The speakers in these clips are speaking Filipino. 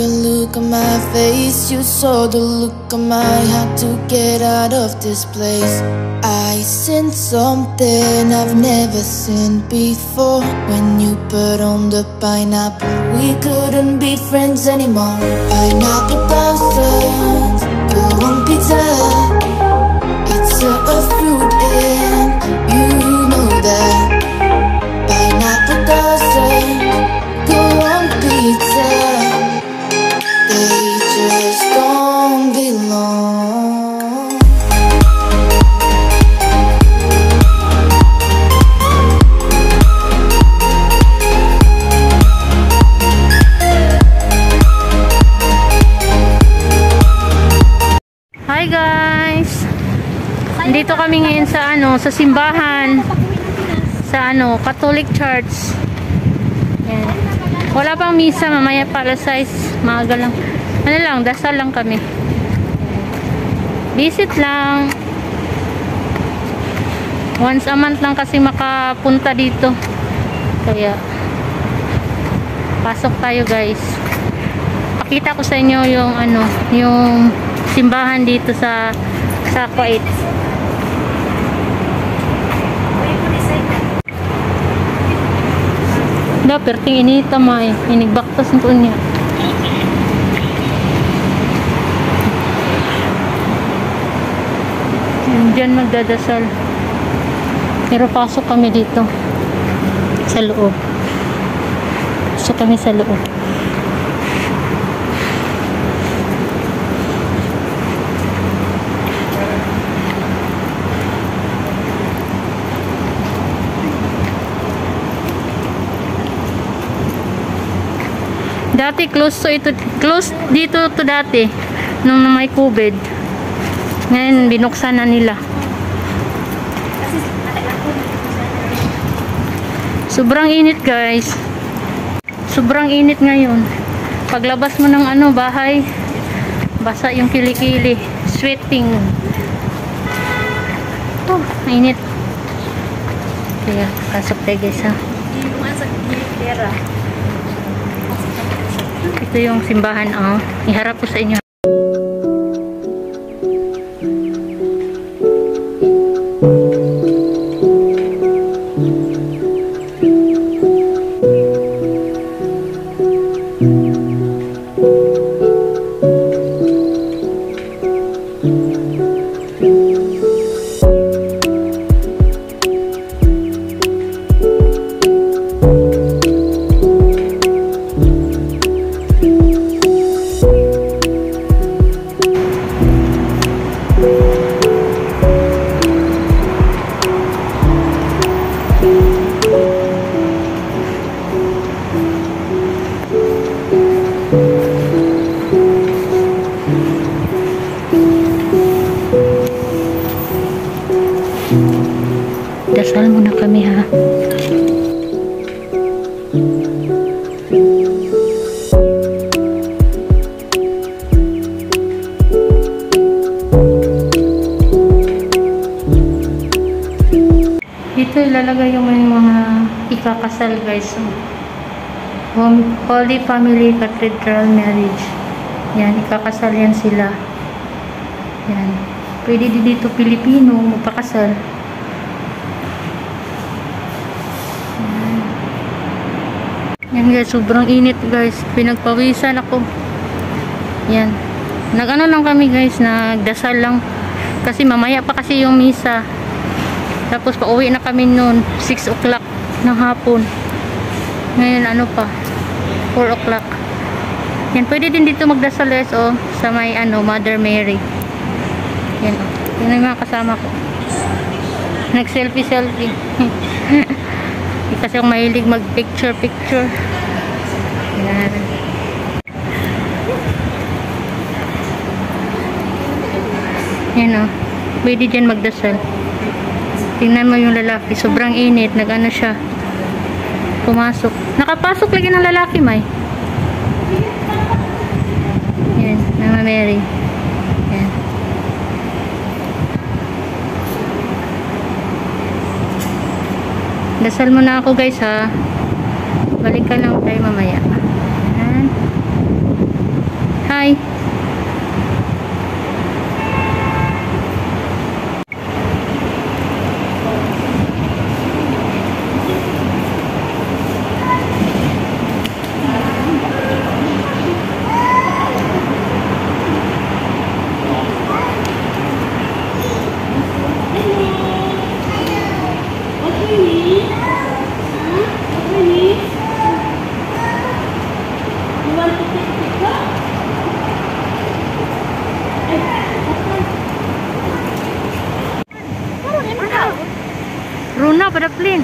the look on my face. You saw the look on my heart to get out of this place. I sensed something I've never seen before. When you put on the pineapple, we couldn't be friends anymore. Pineapple blossoms, go on pizza. It's a fruit and you know that. Pineapple doesn't go on pizza. They just don't belong. Hi guys! Dito kami ngayon sa sa simbahan. Sa Catholic Church. Yan. Wala pang misa, mamaya pa alas 6, maaga lang. Dasal lang kami. Visit lang. Once a month lang kasi makapunta dito. Kaya pasok tayo guys. Pakita ko sa inyo yung yung simbahan dito sa Kuwait. Da, perting inita may inigbaktas nito niya. Diyan magdadasal. Pero pasok kami dito sa loob. Pasok kami sa loob. Dati close dito to dati nung may COVID. Ngayon binuksan na nila. Sobrang init guys. Sobrang init ngayon. Paglabas mo ng bahay, basa yung kilikili, sweating. Oh, init. Kaya pasok tayo guys ha. Ito yung simbahan, iharap ko sa inyo. Dasal muna kami ha. Dito ilalagay yung mga ikakasal guys. Holy Family Cathedral Marriage. Yan, ikakasal yan sila. Yan. Pwede dito Pilipino magpakasal. Yan guys, sobrang init guys. Pinagpawisan ako. Yan. Nag-ano lang kami guys, nagdasal lang. Kasi mamaya pa kasi yung misa. Tapos pauwi na kami noon, 6 o'clock ng hapon. Ngayon pa, 4 o'clock. Yan, pwede din dito magdasal guys, sa may Mother Mary. Yan Yan yung mga kasama ko. Nag-selfie. Kasi ako mahilig mag-picture. Yan. Yan pwede dyan magdasal. Tingnan mo yung lalaki, sobrang init, nag-ano siya, pumasok. Nakapasok lagi ng lalaki, May. Yan, Mama Mary. Yan. Dasal mo na ako guys ha. Balik ka lang tayo mamaya. Yan. padaplin.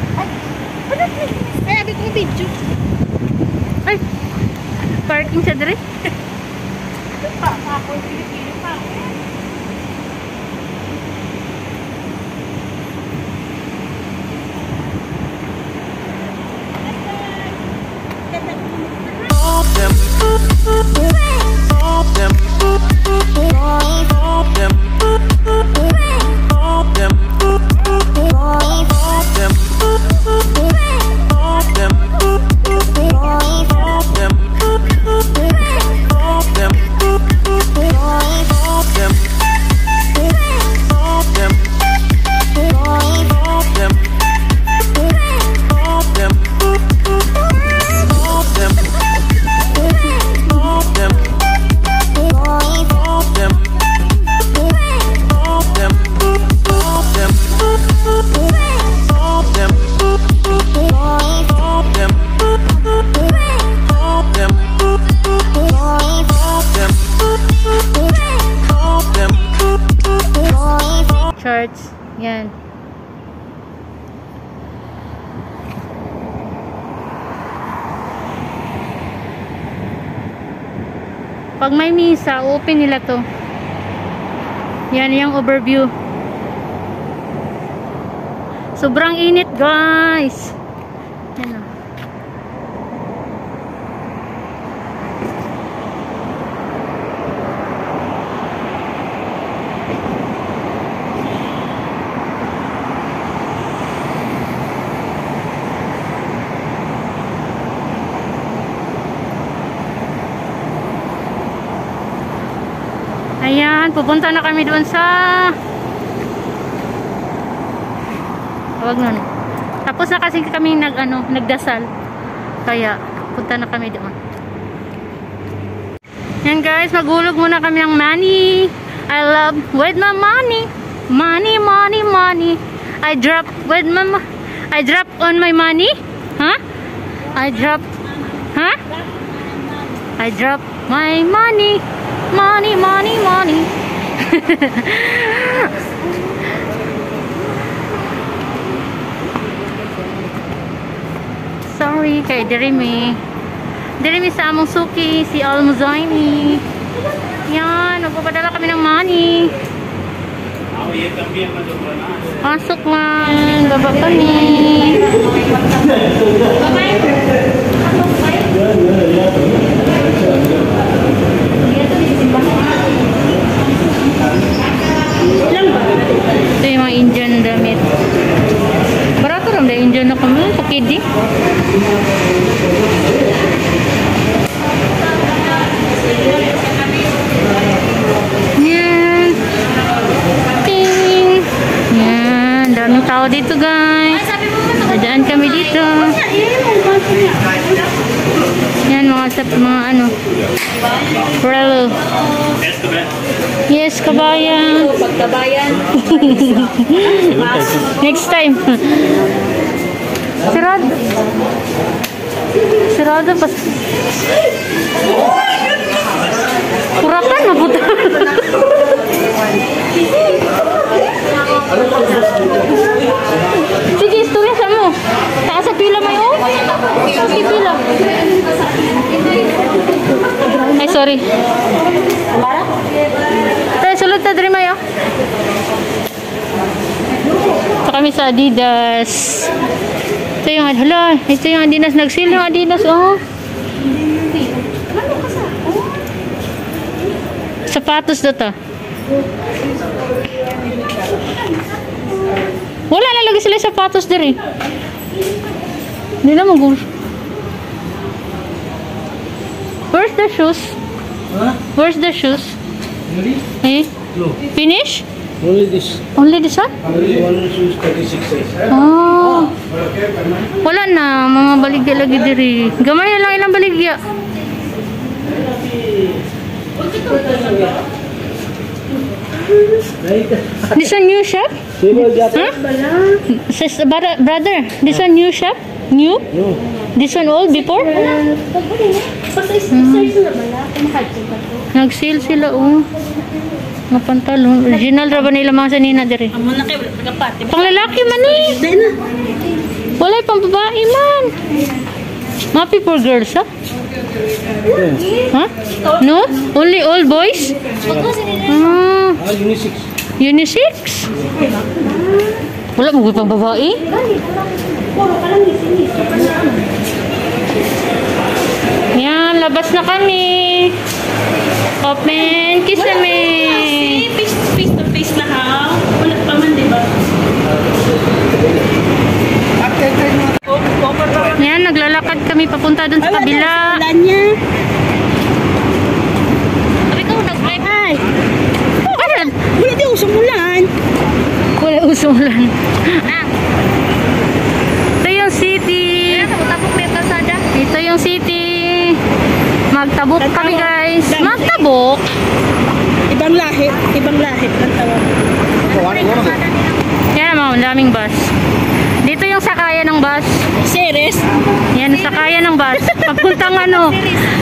Ay, abi ko video. Ay, parking sa dire. Pa ako Pilipino pa. Charts. Yan. Pag may misa, open nila to. Yan yung overview. Sobrang init, guys. Yan o. Ayan, pupunta na kami doon sa wag nun. Tapos na kasi kami nagdasal. Kaya punta na kami doon. Yan guys, maghulog muna kami ng money. I love with my money. Money, money, money. I drop on my money. Huh? I drop my money. Money, money, money. Sorry kay Dirimi sa among suki si Almuzaini. Yan, nagpapadala kami ng money. Pasok man, baba kami. Ito yung mga Indian damit. Barato ram da Indian na kami, pakidi. Yan. Ting. Yan, daming tao dito guys. Dadaan kami dito. Yan mga Relo. Yes, kabayan. Pagkabayan. Next time. Sirado pas. Kurakan mabuta. Sige, istorya sa mo. Taas sa pila mo yun. Taas sa pila. Ay, sorry. Tayo, sulod na diri mayo. Ito kami sa Adidas. Ito yung Adidas. Nag-sale yung Adidas, oh. Sapatos na to. Wala na lagi sila sapatos diri. Hindi na mag-ur. Where's the shoes? Huh? Where's the shoes? Ready? Eh? No. Finish? Only this. Only this one? Only one shoes 36 size. Oh. Wala na. Mga baligya lagi diri. Gamay na lang ilang baligya. This one new shop? Huh? Says brother, this one new shop? New? No. This one old before? Size na ba na? Kumakadyo ba to? Nag-sale sila, oh. Mga pantalon. Original ra ba nila mga sanina dire? Amo na kayo, nagapati. Pang lalaki man eh. Dahil na. Wala pang babae man. Mapi for girls, ha? Ha? No? Only all boys? Ah, Unisex. unisex? Wala mo pang babae? Puro ka lang isinis. Yan, labas na kami. Open, kiss me. Face to face na ha. Wala pa man, di ba? Yan, naglalakad kami papunta dun sa kabila. Wala niya. Sabi ko, nag-drive. Ay, Ano? wala di usong ulan. Wala usulan. Ito yung city. Ito yung city. Magtabok kami, guys. Magtabok. Ibang lahi ang tawag. Yan, mga daming bus. Dito yung sakayan ng bus. Series? Yan, sakayan ng bus. Papuntang ano?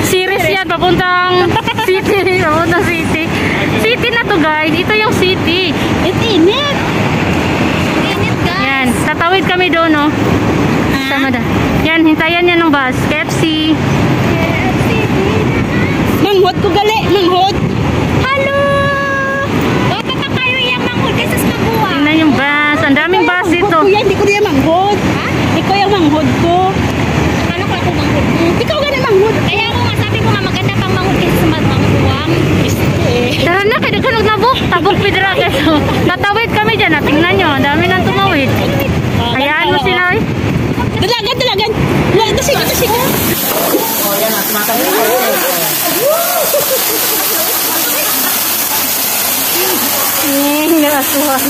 Series yan, papuntang city. Papuntang city. City na to, guys. Ito yung city. Init. Yan, tatawid kami doon, no? Sama da. Yan, hintayan niya ng bus. KFC. Manghod ko gali, manghod. Hello! Baka pa kayo yung manghod kasi sa mabuha. Tingnan yung bus. Ang daming bus dito. Kuya, hindi ko niya manghod. Ha? Ikaw yung manghod ko. Ano ko ako manghod mo? Ikaw ganun manghod. Kaya ako nga sabi ko nga maganda pang manghod kasi sa magbuwang. Tara na, kaya ka nabok. Tabok pidra. Tatawid kami dyan. Tingnan nyo. Ang dami nang tumawid. Hayaan mo sila, eh. Dalagan. Dasig. Nagasuhan.